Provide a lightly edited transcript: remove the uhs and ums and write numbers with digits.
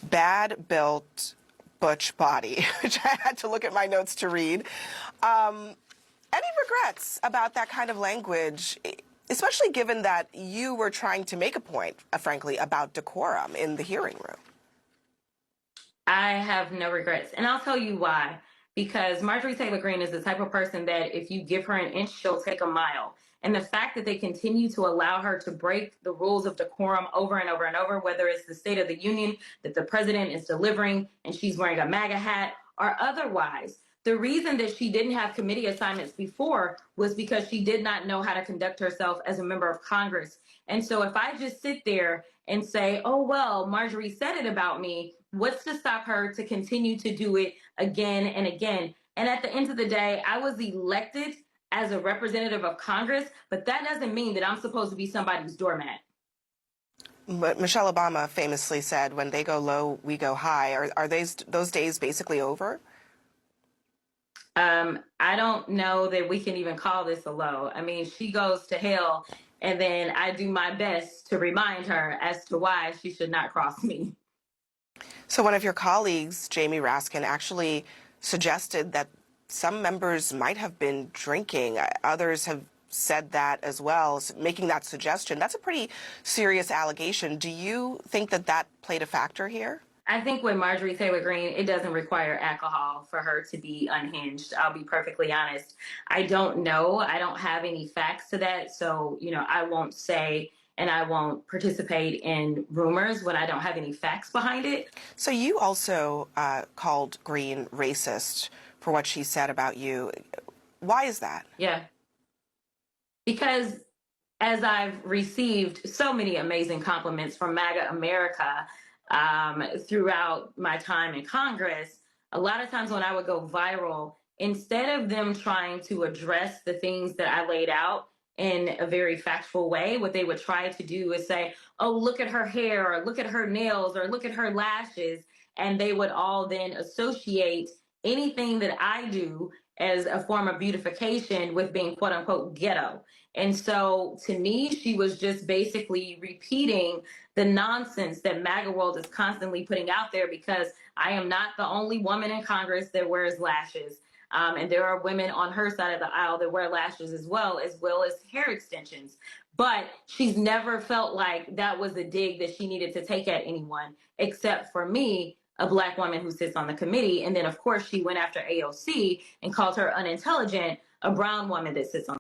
Bad built butch body, which I had to look at my notes to read. Any regrets about that kind of language, especially given that you were trying to make a point, frankly, about decorum in the hearing room? I have no regrets. And I'll tell you why. Because Marjorie Taylor Greene is the type of person that if you give her an inch, she'll take a mile. And the fact that they continue to allow her to break the rules of decorum over and over and over, whether it's the State of the Union that the president is delivering and she's wearing a MAGA hat or otherwise, the reason that she didn't have committee assignments before was because she did not know how to conduct herself as a member of Congress. And so if I just sit there and say, oh, well, Marjorie said it about me, what's to stop her to continue to do it again and again? And at the end of the day, I was elected as a representative of Congress, but that doesn't mean that I'm supposed to be somebody's doormat. But Michelle Obama famously said, when they go low, we go high. Are those days basically over? I don't know that we can even call this a low. I mean, she goes to hell, and then I do my best to remind her as to why she should not cross me. So one of your colleagues, Jamie Raskin, actually suggested that some members might have been drinking. Others have said that as well, making that suggestion. That's a pretty serious allegation. Do you think that that played a factor here? I think with Marjorie Taylor Greene, it doesn't require alcohol for her to be unhinged. I'll be perfectly honest. I don't know. I don't have any facts to that. So, I won't say and I won't participate in rumors when I don't have any facts behind it. So you also called Greene racist for what she said about you. Why is that? Yeah. Because as I've received so many amazing compliments from MAGA America throughout my time in Congress, a lot of times when I would go viral, instead of them trying to address the things that I laid out in a very factual way, what they would try to do is say, oh, look at her hair, or look at her nails, or look at her lashes. And they would all then associate anything that I do as a form of beautification with being quote unquote ghetto. And so to me, she was just basically repeating the nonsense that MAGA world is constantly putting out there, because I am not the only woman in Congress that wears lashes. And there are women on her side of the aisle that wear lashes as well as hair extensions. But she's never felt like that was a dig that she needed to take at anyone, except for me, a Black woman who sits on the committee. And then, of course, she went after AOC and called her unintelligent, a brown woman that sits on